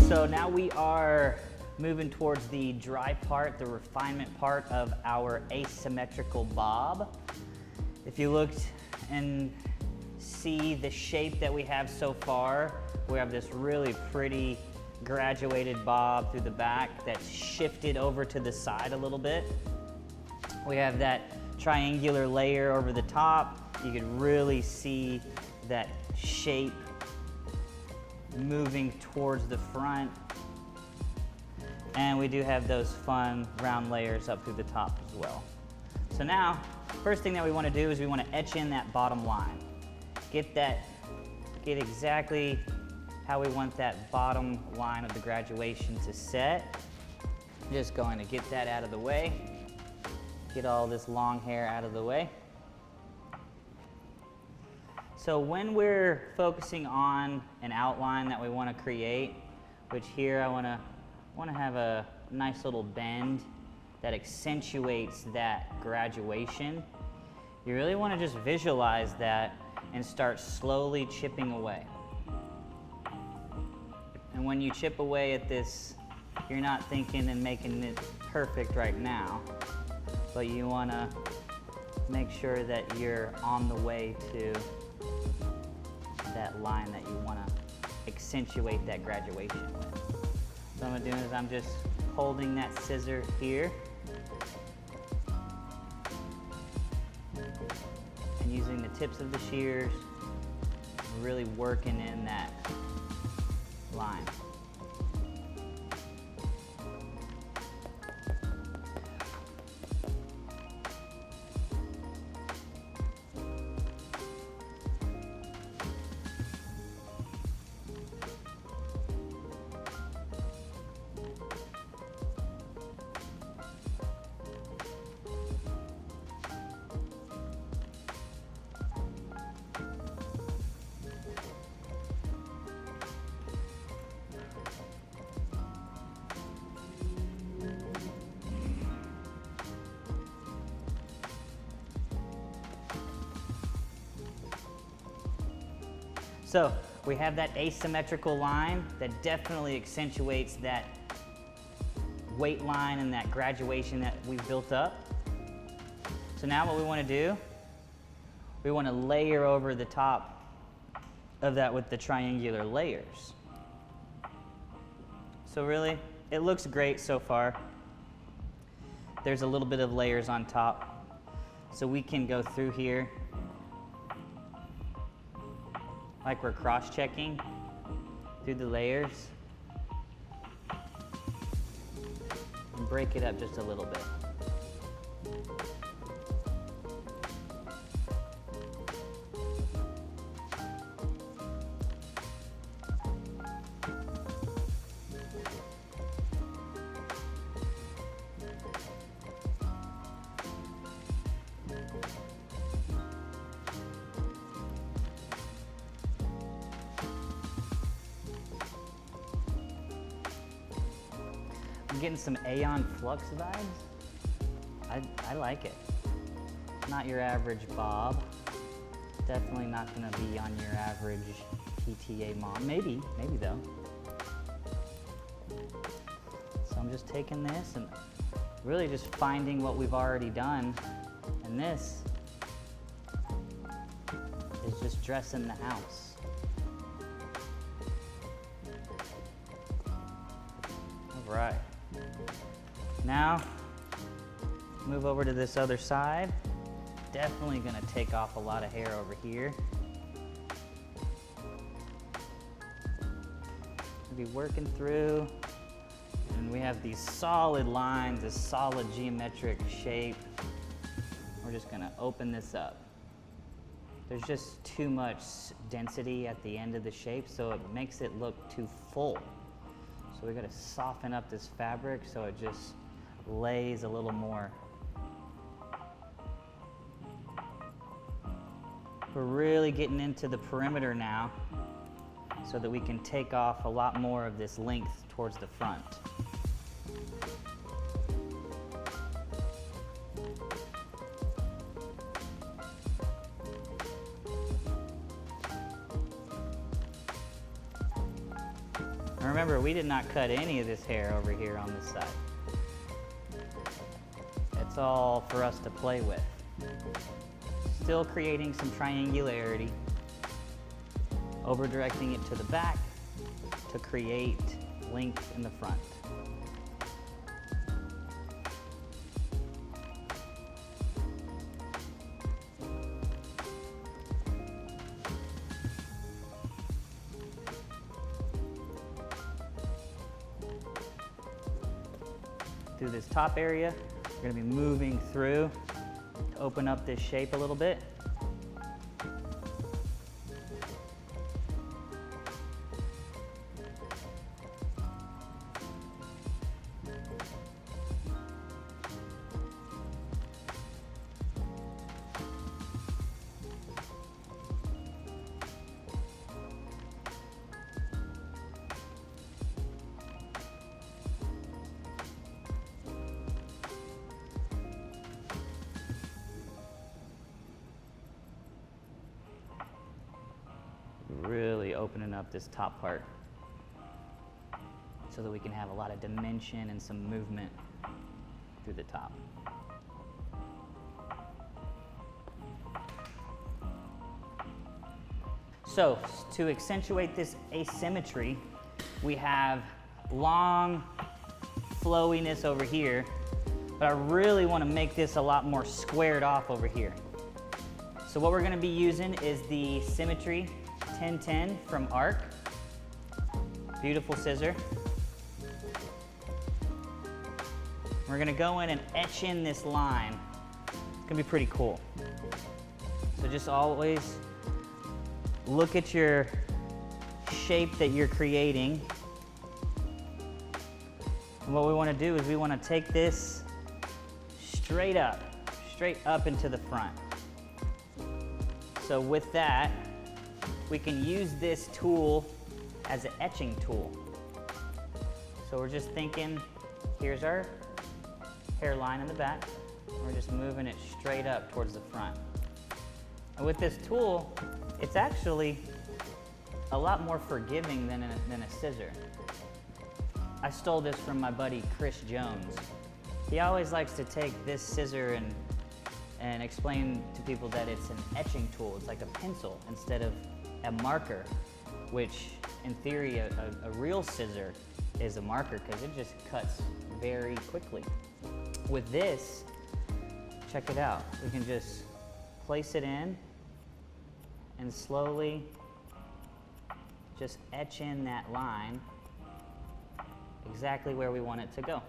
So now we are moving towards the dry part, the refinement part of our asymmetrical bob. If you looked and see the shape that we have so far, we have this really pretty graduated bob through the back that's shifted over to the side a little bit. We have that triangular layer over the top. You can really see that shape moving towards the front. And we do have those fun round layers up through the top as well. So now, first thing that we want to do is we want to etch in that bottom line. Get exactly how we want that bottom line of the graduation to set. Just going to get that out of the way. Get all this long hair out of the way. So when we're focusing on an outline that we want to create, which here I want to have a nice little bend that accentuates that graduation, you really want to just visualize that and start slowly chipping away. And when you chip away at this, you're not thinking and making it perfect right now, but you want to make sure that you're on the way to that line that you want to accentuate that graduation with. So what I'm doing is I'm just holding that scissor here and using the tips of the shears, really working in that line. So we have that asymmetrical line that definitely accentuates that weight line and that graduation that we've built up. So now what we want to do, we want to layer over the top of that with the triangular layers. So really, it looks great so far. There's a little bit of layers on top. So we can go through here like we're cross-checking through the layers and break it up just a little bit. I'm getting some Aeon Flux vibes. I like it. Not your average bob. Definitely not gonna be on your average PTA mom. Maybe though. So I'm just taking this and really just finding what we've already done. And this is just dressing the house. All right. Now, move over to this other side. Definitely gonna take off a lot of hair over here. Be working through, and we have these solid lines, this solid geometric shape. We're just gonna open this up. There's just too much density at the end of the shape, so it makes it look too full. So we gotta soften up this fabric so it just lays a little more. We're really getting into the perimeter now. so that we can take off a lot more of this length towards the front. And remember, we did not cut any of this hair over here on this side. It's all for us to play with. Still creating some triangularity, over directing it to the back to create length in the front. Through this top area, we're going to be moving through to open up this shape a little bit. Really opening up this top part so that we can have a lot of dimension and some movement through the top. So to accentuate this asymmetry, we have long flowiness over here, but I really want to make this a lot more squared off over here. So what we're going to be using is the Symmetry 1010 from Arc. Beautiful scissor. We're going to go in and etch in this line. It's going to be pretty cool. So just always look at your shape that you're creating. And what we want to do is we want to take this straight up into the front. So with that, we can use this tool as an etching tool. So we're just thinking, here's our hairline in the back. We're just moving it straight up towards the front. And with this tool, it's actually a lot more forgiving than a scissor. I stole this from my buddy Chris Jones. He always likes to take this scissor and explain to people that it's an etching tool. It's like a pencil instead of a marker, which in theory a real scissor is a marker because it just cuts very quickly. With this, check it out. We can just place it in and slowly just etch in that line exactly where we want it to go.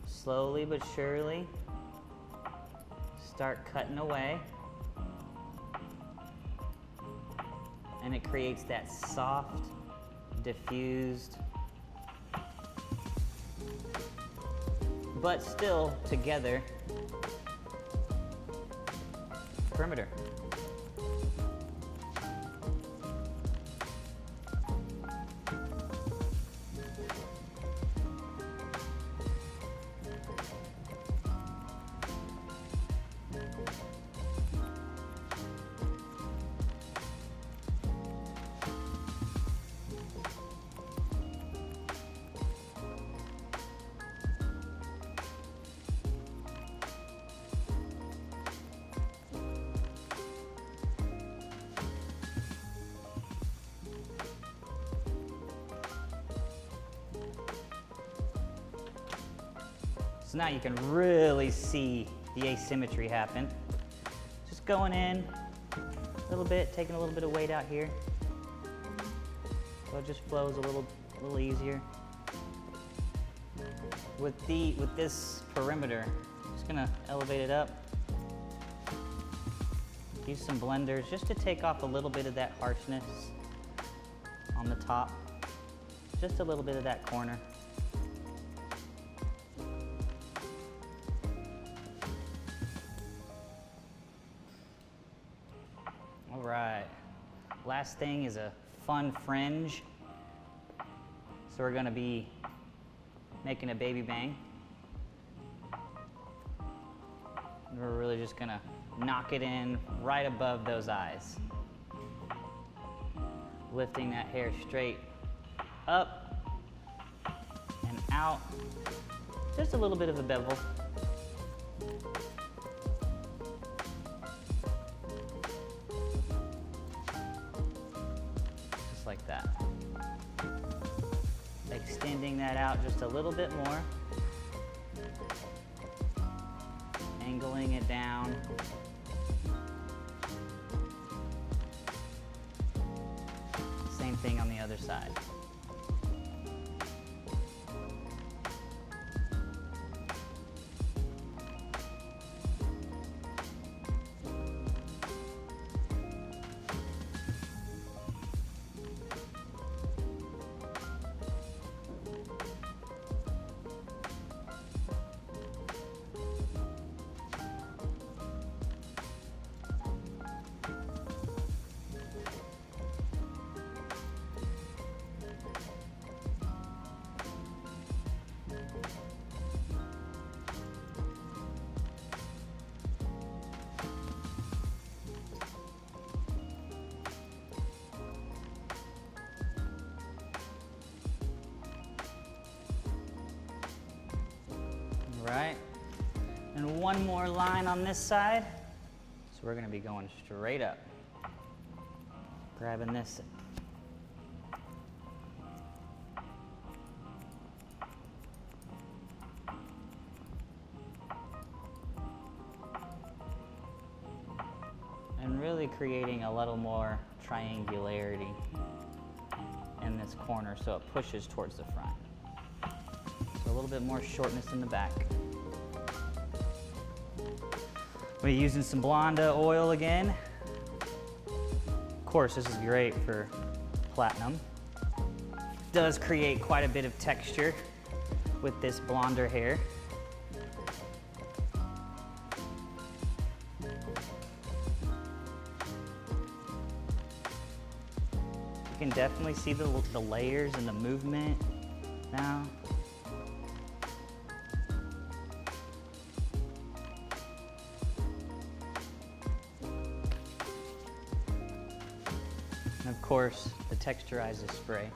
Slowly but surely, start cutting away, and it creates that soft, diffused, but still together perimeter. So now you can really see the asymmetry happen. Just going in a little bit, taking a little bit of weight out here. So it just flows a little easier. With this perimeter, just gonna elevate it up. Use some blenders just to take off a little bit of that harshness on the top. Just a little bit of that corner. All right, Last thing is a fun fringe. So we're gonna be making a baby bang. And we're really just gonna knock it in right above those eyes. Lifting that hair straight up and out. Just a little bit of a bevel. Just like that. Extending that out just a little bit more. Angling it down. Same thing on the other side. Right, and one more line on this side. So we're gonna be going straight up. Grabbing this. And really creating a little more triangularity in this corner so it pushes towards the front. So a little bit more shortness in the back. We're using some blonde oil again. Of course, this is great for platinum. Does create quite a bit of texture with this blonder hair. You can definitely see the layers and the movement now. And of course, the texturizer spray.